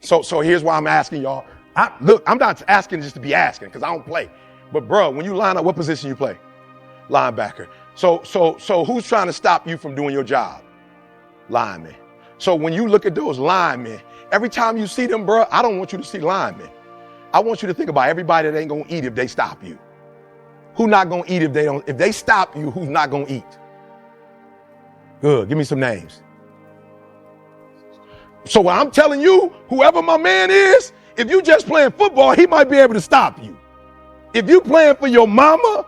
So here's why I'm asking y'all. Look, I'm not asking just to be asking because I don't play. But bro, when you line up, what position you play? Linebacker. So who's trying to stop you from doing your job? Linemen. So when you look at those linemen, every time you see them, bro, I don't want you to see linemen. I want you to think about everybody that ain't gonna eat if they stop you. Who not gonna eat if they stop you, who's not gonna eat? Good, give me some names. So what I'm telling you, whoever my man is, if you just playing football, he might be able to stop you. If you playing for your mama.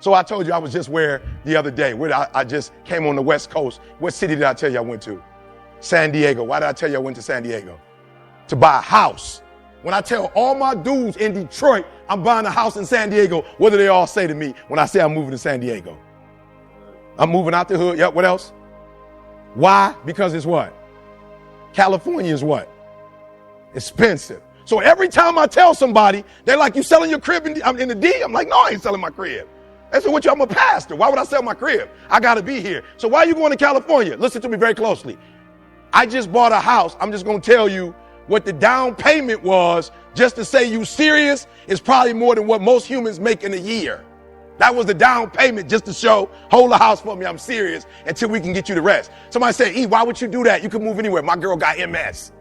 So I told you I was just where the other day, where I just came on the West Coast. What city did I tell you I went to? San Diego. Why did I tell you I went to San Diego? To buy a house. When I tell all my dudes in Detroit I'm buying a house in San Diego, what do they all say to me when I say I'm moving to San Diego? I'm moving out the hood. Yep, what else? Why? Because it's what? California is what? Expensive. So every time I tell somebody, they're like, you selling your crib in the D? I'm like, no, I ain't selling my crib. They said, I'm a pastor. Why would I sell my crib? I got to be here. So why are you going to California? Listen to me very closely. I just bought a house. I'm just going to tell you what the down payment was just to say you serious is probably more than what most humans make in a year. That was the down payment just to show, hold the house for me, I'm serious, until we can get you the rest. Somebody said, E, why would you do that? You can move anywhere. My girl got MS.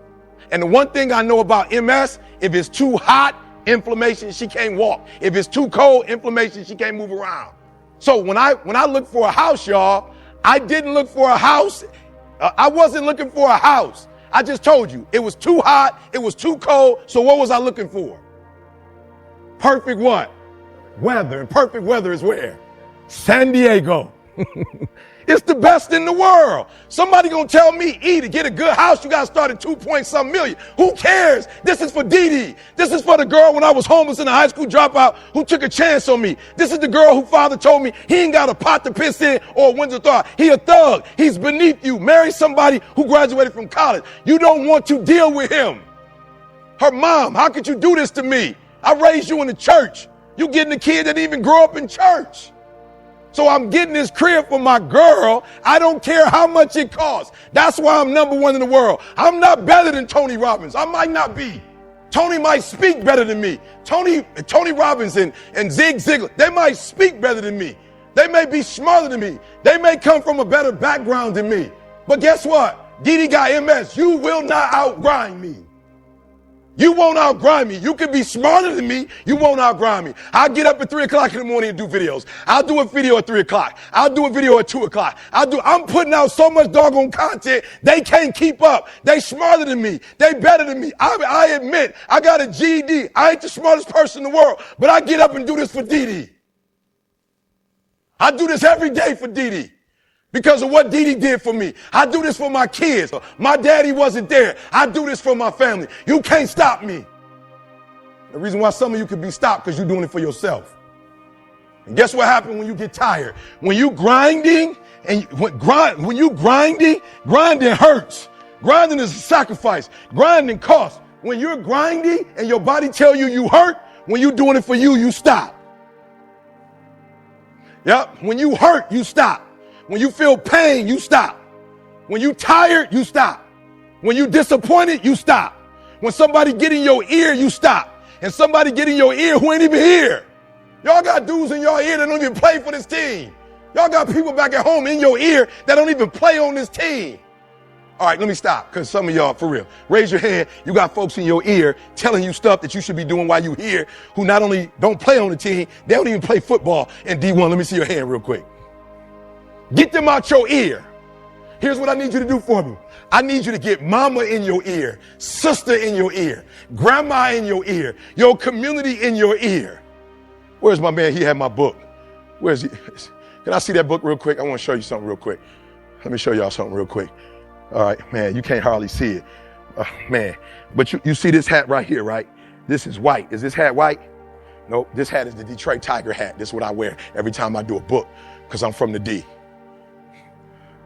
And the one thing I know about MS, if it's too hot, inflammation, she can't walk. If it's too cold, inflammation, she can't move around. So when I look for a house, y'all, I didn't look for a house. I wasn't looking for a house. I just told you, it was too hot, it was too cold, so what was I looking for? Perfect what? Weather. And perfect weather is where? San Diego. It's the best in the world. Somebody gonna tell me, E, to get a good house, you gotta start at 2.some million. Who cares? This is for Dee. This is for the girl when I was homeless and a high school dropout who took a chance on me. This is the girl who father told me he ain't got a pot to piss in or a Windsor thought. He a thug. He's beneath you. Marry somebody who graduated from college. You don't want to deal with him. Her mom, how could you do this to me? I raised you in the church. You getting a kid that didn't even grow up in church. So I'm getting this crib for my girl. I don't care how much it costs. That's why I'm number one in the world. I'm not better than Tony Robbins. I might not be. Tony might speak better than me. Tony Robbins and Zig Ziglar, they might speak better than me. They may be smarter than me. They may come from a better background than me. But guess what? Dee got MS. You will not outgrind me. You won't outgrind me. You can be smarter than me. You won't outgrind me. I'll get up at 3 o'clock in the morning and do videos. I'll do a video at 3 o'clock. I'll do a video at 2 o'clock. I'm putting out so much doggone content, they can't keep up. They smarter than me. They better than me. I admit, I got a GED. I ain't the smartest person in the world, but I get up and do this for Dee. I do this every day for Dee. Because of what Dee did for me. I do this for my kids. My daddy wasn't there. I do this for my family. You can't stop me. The reason why some of you could be stopped because you're doing it for yourself. And guess what happens when you get tired? When you grinding, grinding hurts. Grinding is a sacrifice. Grinding costs. When you're grinding and your body tell you hurt, when you're doing it for you, you stop. Yep. When you hurt, you stop. When you feel pain, you stop. When you tired, you stop. When you disappointed, you stop. When somebody get in your ear, you stop. And somebody get in your ear who ain't even here. Y'all got dudes in your ear that don't even play for this team. Y'all got people back at home in your ear that don't even play on this team. All right, let me stop, because some of y'all, for real, raise your hand. You got folks in your ear telling you stuff that you should be doing while you here who not only don't play on the team, they don't even play football in D1. Let me see your hand real quick. Get them out your ear. Here's what I need you to do for me. I need you to get mama in your ear, sister in your ear, grandma in your ear, your community in your ear. Where's my man? He had my book. Where's he? Can I see that book real quick? I want to show you something real quick. Let me show y'all something real quick. All right, man, you can't hardly see it. Man, but you see this hat right here, right? This is white. Is this hat white? Nope, this hat is the Detroit Tiger hat. This is what I wear every time I do a book because I'm from the D.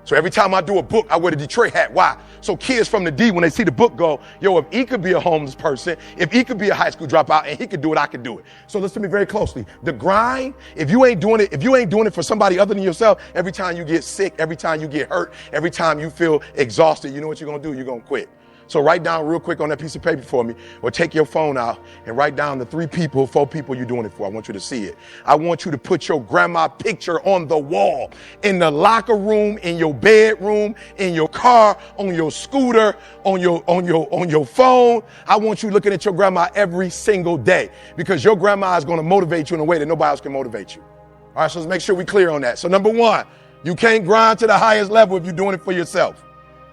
So every time I do a book, I wear the Detroit hat. Why? So kids from the D, when they see the book, go, yo, if he could be a homeless person, if he could be a high school dropout, and he could do it, I could do it. So listen to me very closely. The grind, if you ain't doing it for somebody other than yourself, every time you get sick, every time you get hurt, every time you feel exhausted, you know what you're going to do? You're going to quit. So write down real quick on that piece of paper for me, or take your phone out and write down the 3 people, 4 people you're doing it for. I want you to see it. I want you to put your grandma picture on the wall, in the locker room, in your bedroom, in your car, on your scooter, on your phone. I want you looking at your grandma every single day, because your grandma is going to motivate you in a way that nobody else can motivate you. All right, so let's make sure we're clear on that. So number 1, you can't grind to the highest level if you're doing it for yourself.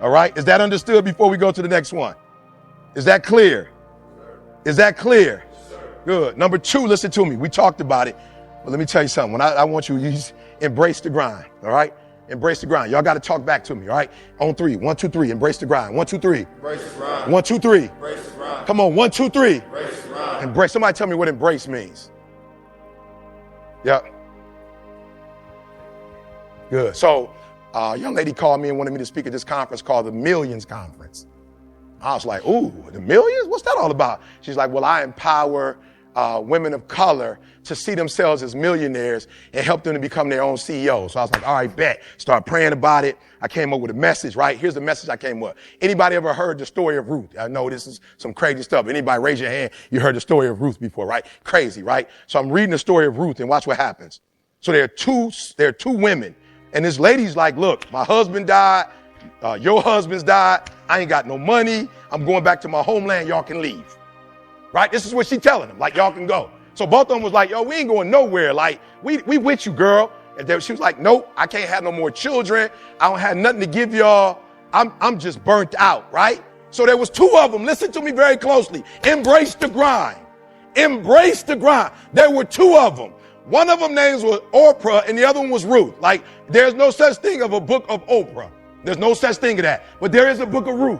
All right, is that understood before we go to the next one? Is that clear? Is that clear? Good. Number 2, listen to me. We talked about it, but let me tell you something. I want you to embrace the grind. All right, embrace the grind. Y'all got to talk back to me. All right, on 3, 1, 2, 3. Embrace the grind. 1, 2, 3. Embrace the grind. 1, 2, 3. Embrace the grind. Come on, 1, 2, 3. Embrace the grind. Embrace. Somebody tell me what embrace means. Yep. Good. So, a young lady called me and wanted me to speak at this conference called the Millions Conference. I was like, ooh, the millions? What's that all about? She's like, well, I empower women of color to see themselves as millionaires and help them to become their own CEOs. So I was like, all right, bet. Start praying about it. I came up with a message, right? Here's the message I came up. Anybody ever heard the story of Ruth? I know this is some crazy stuff. Anybody raise your hand? You heard the story of Ruth before, right? Crazy, right? So I'm reading the story of Ruth and watch what happens. So there are two women. And this lady's like, look, my husband died. Your husband's died. I ain't got no money. I'm going back to my homeland. Y'all can leave. Right? This is what she telling them. Like, y'all can go. So both of them was like, yo, we ain't going nowhere. Like, we with you, girl. And she was like, nope, I can't have no more children. I don't have nothing to give y'all. I'm just burnt out. Right? So there was 2 of them. Listen to me very closely. Embrace the grind. Embrace the grind. There were 2 of them. One of them names was Oprah and the other one was Ruth. Like, there's no such thing of a book of Oprah. There's no such thing of that. But there is a book of Ruth.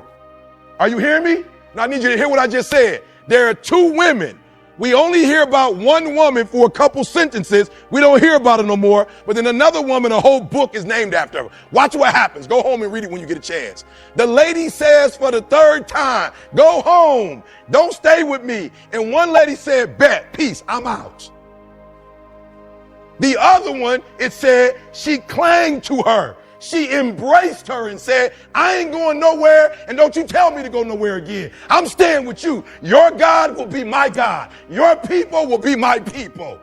Are you hearing me? Now I need you to hear what I just said. There are 2 women. We only hear about one woman for a couple sentences. We don't hear about her no more. But then another woman, a whole book is named after her. Watch what happens. Go home and read it when you get a chance. The lady says for the 3rd time, go home. Don't stay with me. And one lady said, bet, peace, I'm out. The other one, it said she clung to her. She embraced her and said, I ain't going nowhere, and don't you tell me to go nowhere again. I'm staying with you. Your God will be my God. Your people will be my people.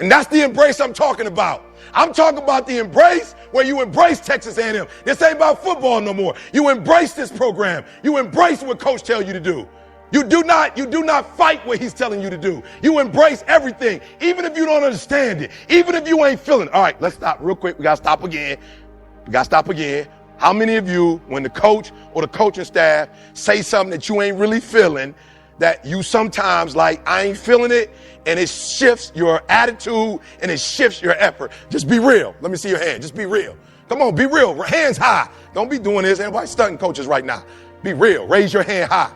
And that's the embrace I'm talking about. I'm talking about the embrace where you embrace Texas A&M. This ain't about football no more. You embrace this program. You embrace what coach tells you to do. You do not fight what he's telling you to do. You embrace everything, even if you don't understand it, even if you ain't feeling it. All right, let's stop real quick. We got to stop again. How many of you, when the coach or the coaching staff say something that you ain't really feeling, that you sometimes like, I ain't feeling it, and it shifts your attitude and it shifts your effort? Just be real. Let me see your hand. Just be real. Come on, be real. Hands high. Don't be doing this. Everybody stunting coaches right now. Be real. Raise your hand high.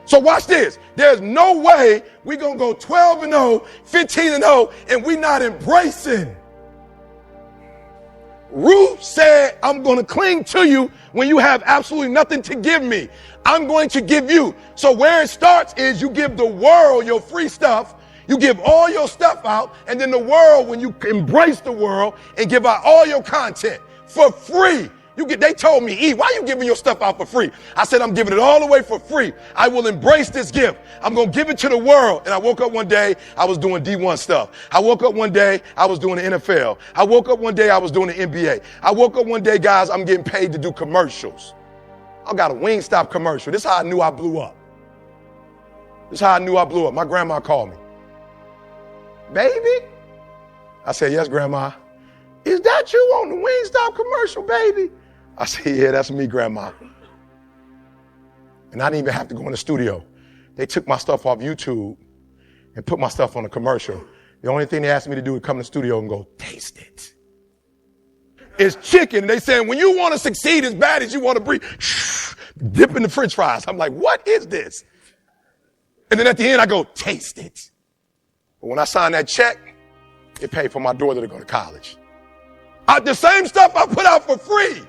So watch this. There's no way we're going to go 12-0, 15-0, and we're not embracing. Ruth said, I'm going to cling to you when you have absolutely nothing to give me. I'm going to give you. So where it starts is you give the world your free stuff. You give all your stuff out, and then the world, when you embrace the world and give out all your content for free. They told me, E, why are you giving your stuff out for free? I said, I'm giving it all away for free. I will embrace this gift. I'm going to give it to the world. And I woke up one day, I was doing D1 stuff. I woke up one day, I was doing the NFL. I woke up one day, I was doing the NBA. I woke up one day, guys, I'm getting paid to do commercials. I got a Wingstop commercial. This is how I knew I blew up. My grandma called me. Baby? I said, yes, Grandma. Is that you on the Wingstop commercial, baby? I said, yeah, that's me, Grandma. And I didn't even have to go in the studio. They took my stuff off YouTube and put my stuff on a commercial. The only thing they asked me to do is come in the studio and go, taste it. It's chicken. They said, when you want to succeed as bad as you want to breathe, dip in the French fries. I'm like, what is this? And then at the end, I go, taste it. But when I signed that check, it paid for my daughter to go to college. The same stuff I put out for free.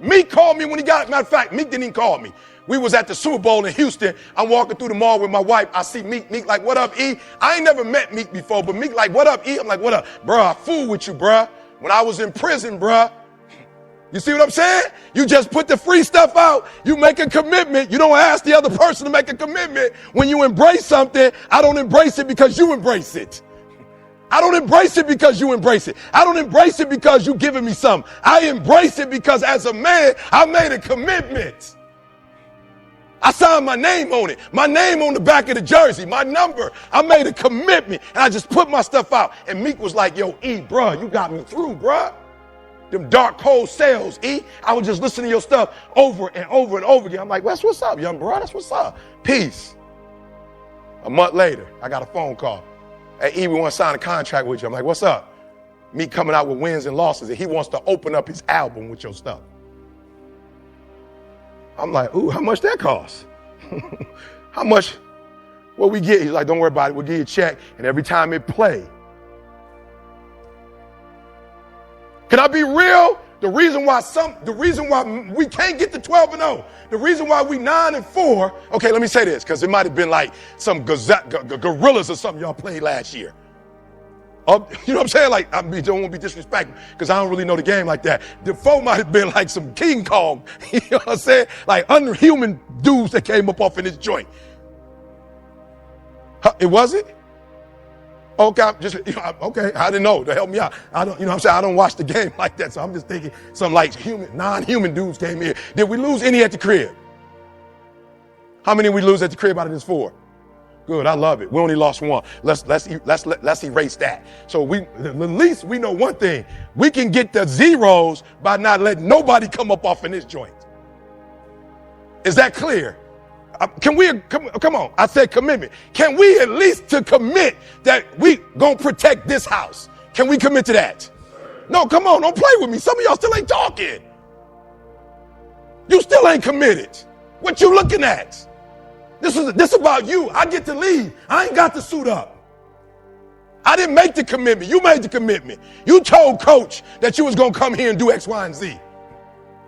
Meek called me when he got it. Matter of fact, Meek didn't even call me. We was at the Super Bowl in Houston. I'm walking through the mall with my wife. I see Meek. Meek like, what up, E? I ain't never met Meek before, but Meek like, what up, E? I'm like, what up? Bruh, I fool with you, bruh. When I was in prison, bruh, You see what I'm saying? You just put the free stuff out. You make a commitment. You don't ask the other person to make a commitment. When you embrace something, I don't embrace it because you embrace it. I don't embrace it because you embrace it. I don't embrace it because you giving me something. I embrace it because as a man, I made a commitment. I signed my name on it. My name on the back of the jersey. My number. I made a commitment. And I just put my stuff out. And Meek was like, yo, E, bruh, you got me through, bruh. Them dark, cold sales, E. I was just listening to your stuff over and over and over again. I'm like, that's what's up, young bro. That's what's up. Peace. A month later, I got a phone call. Hey, E, we want to sign a contract with you. I'm like, what's up? Me coming out with wins and losses, and he wants to open up his album with your stuff. I'm like, ooh, how much that cost? How much? What we get? He's like, don't worry about it. We'll give you a check, and every time it play. Can I be real? The reason why we can't get to 12-0, the reason why we 9-4, okay, let me say this, because it might have been like some gorillas or something y'all played last year. You know what I'm saying? Like, I don't want to be disrespectful, because I don't really know the game like that. The foe might have been like some King Kong, you know what I'm saying? Like unhuman dudes that came up off in this joint. It wasn't? Okay, okay, I didn't know. To help me out. I don't, you know what I'm saying? I don't watch the game like that, so I'm just thinking some like non-human dudes came here. Did we lose any at the crib? How many we lose at the crib out of this 4? Good, I love it. We only lost 1. Let's erase that. So at least we know one thing. We can get the zeros by not letting nobody come up off in this joint. Is that clear? Can we, come on, I said commitment. Can we at least to commit that we gonna protect this house? Can we commit to that? No, come on, don't play with me. Some of y'all still ain't talking. You still ain't committed. What you looking at? This about you. I get to leave. I ain't got to suit up. I didn't make the commitment. You made the commitment. You told coach that you was gonna come here and do X, Y, and Z.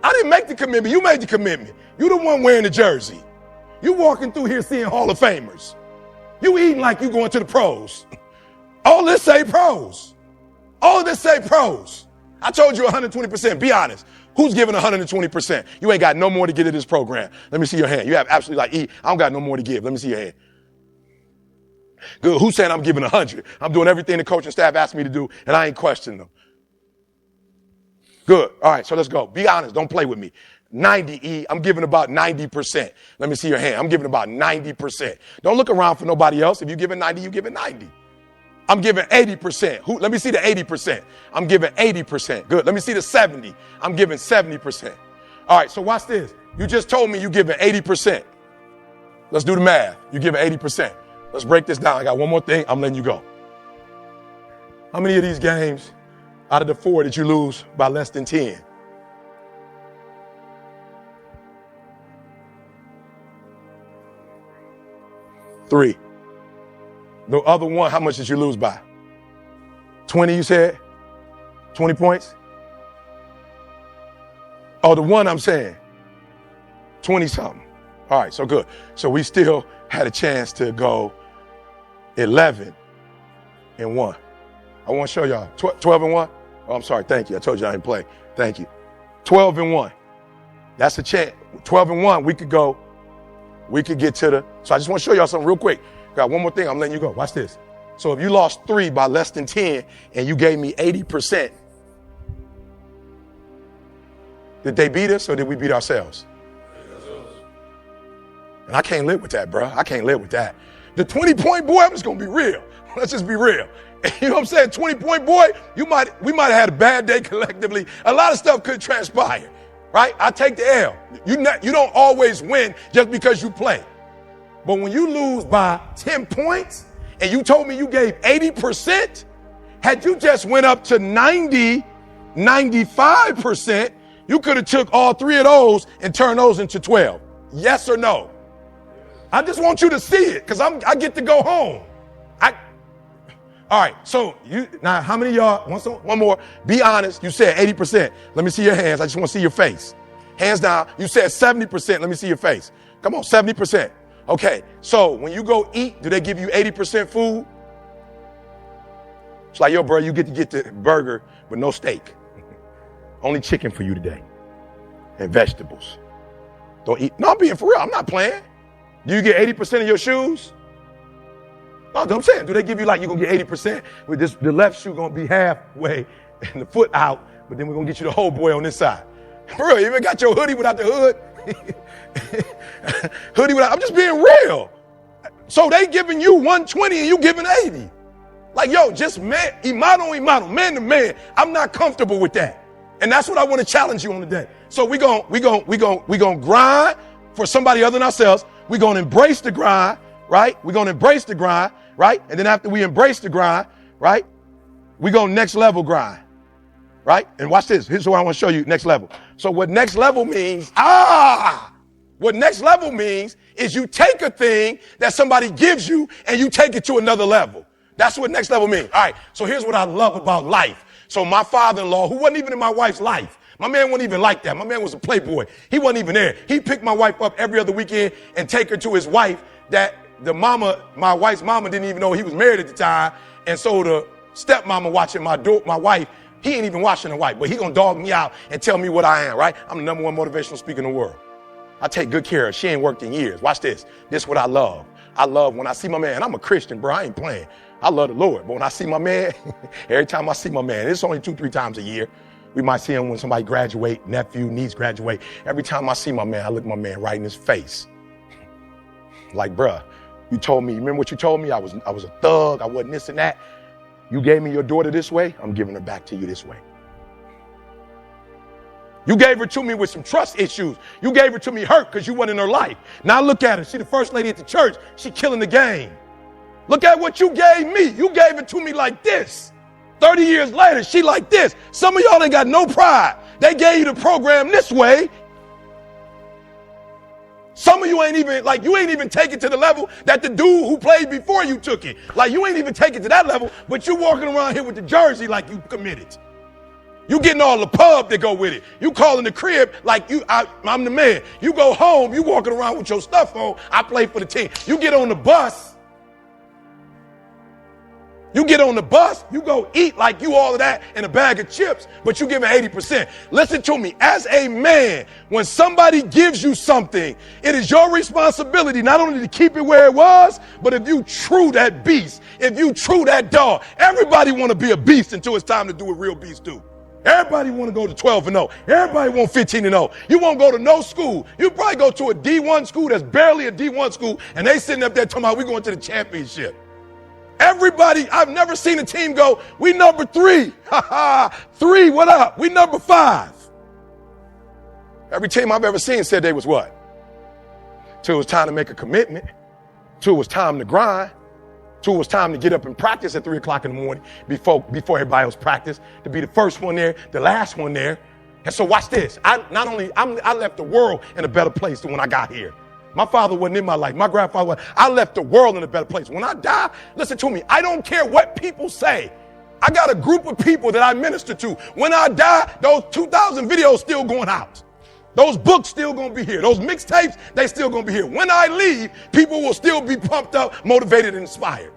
I didn't make the commitment. You made the commitment. You the one wearing the jersey. You walking through here seeing Hall of Famers. You eating like you going to the pros. All this say pros. All this say pros. I told you 120%. Be honest. Who's giving 120%? You ain't got no more to get in this program. Let me see your hand. You have absolutely like, E, I don't got no more to give. Let me see your hand. Good. Who's saying I'm giving 100? I'm doing everything the coaching staff asked me to do, and I ain't questioning them. Good. All right, so let's go. Be honest. Don't play with me. 90, E, I'm giving about 90%. Let me see your hand. I'm giving about 90%. Don't look around for nobody else. If you're giving 90, you giving 90. I'm giving 80%. Let me see the 80%. I'm giving 80%. Good. Let me see the 70. I'm giving 70%. All right, so watch this. You just told me you giving 80%. Let's do the math. You giving 80%. Let's break this down. I got one more thing. I'm letting you go. How many of these games out of the 4 did you lose by less than 10? 3. The other one, how much did you lose by? 20, you said? 20 points? Oh, the one I'm saying, 20 something. All right, so good. So we still had a chance to go 11-1. I want to show y'all 12-1. Oh, I'm sorry. Thank you. I told you I didn't play. Thank you. 12-1. That's a chance. 12-1. We could get to the. So I just want to show y'all something real quick. Got one more thing. I'm letting you go. Watch this. So if you lost 3 by less than 10 and you gave me 80%, did they beat us or did we beat ourselves? And I can't live with that, bro. I can't live with that. The 20-point boy, I'm just going to be real. Let's just be real. You know what I'm saying? 20-point boy, we might have had a bad day collectively. A lot of stuff could transpire, right? I take the L. You don't always win just because you play. But when you lose by 10 points and you told me you gave 80%, had you just went up to 90, 95%, you could have took all 3 of those and turned those into 12. Yes or no? I just want you to see it because I get to go home. All right, so now how many of y'all, one more, be honest, you said 80%. Let me see your hands. I just want to see your face. Hands down. You said 70%. Let me see your face. Come on, 70%. Okay, so when you go eat, do they give you 80% food? It's like, yo, bro, you get to get the burger, but no steak. Only chicken for you today. and vegetables. Don't eat. No, I'm being for real. I'm not playing. Do you get 80% of your shoes? No, I'm saying, do they give you like you're going to get 80% with this, the left shoe going to be halfway and the foot out, but then we're going to get you the whole boy on this side. For real, you even got your hoodie without the hood? Hoodie without, I'm just being real. So they giving you 120 and you giving 80. Like, yo, just man to man. I'm not comfortable with that. And that's what I want to challenge you on today. So we gonna grind for somebody other than ourselves. We're going to embrace the grind, right? We're going to embrace the grind, right? And then after we embrace the grind, right? We go next level grind, right? And watch this. Here's what I want to show you, next level. So what next level means, what next level means is you take a thing that somebody gives you and you take it to another level. That's what next level means. All right, so here's what I love about life. So my father-in-law, who wasn't even in my wife's life, my man wasn't even like that. My man was a playboy. He wasn't even there. He picked my wife up every other weekend and take her to his wife that my wife's mama didn't even know he was married at the time. And so the stepmama watching my wife, he ain't even watching the wife, but he gonna dog me out and tell me what I am, right? I'm the #1 motivational speaker in the world. I take good care of her. She ain't worked in years. Watch this. This is what I love. I love when I see my man, and I'm a Christian, bro. I ain't playing. I love the Lord. But when I see my man, every time I see my man, it's only 2-3 times a year. We might see him when somebody graduate, nephew, niece graduate. Every time I see my man, I look my man right in his face. Like, bruh, you told me, you remember what you told me? I was a thug. I wasn't this and that. You gave me your daughter this way. I'm giving her back to you this way. You gave her to me with some trust issues. You gave her to me hurt because you weren't in her life. Now look at her. She the first lady at the church. She killing the game. Look at what you gave me. You gave it to me like this. 30 years later, she like this. Some of y'all ain't got no pride. They gave you the program this way. Some of you ain't even take it to the level that the dude who played before you took it. Like you ain't even take it to that level, but you walking around here with the jersey like you committed. You getting all the pub that go with it. You calling the crib like I'm the man. You go home, you walking around with your stuff on. I play for the team. You get on the bus. You get on the bus, you go eat like you all of that in a bag of chips, but you giving 80%. Listen to me, as a man, when somebody gives you something, it is your responsibility not only to keep it where it was, but if you true that beast, if you true that dog, everybody want to be a beast until it's time to do what real beasts do. Everybody want to go to 12-0. Everybody want 15-0. You won't go to no school. You probably go to a D1 school that's barely a D1 school, and they sitting up there talking about we going to the championship. Everybody, I've never seen a team go, we number 3. Ha ha, 3, what up? We number 5. Every team I've ever seen said they was what? Till it was time to make a commitment. Till it was time to grind. Till it was time to get up and practice at 3 o'clock in the morning before everybody else practiced, to be the first one there, the last one there. And so watch this. I left the world in a better place than when I got here. My father wasn't in my life. My grandfather wasn't. I left the world in a better place. When I die, listen to me. I don't care what people say. I got a group of people that I minister to. When I die, those 2,000 videos still going out. Those books still going to be here. Those mixtapes, they still going to be here. When I leave, people will still be pumped up, motivated, and inspired.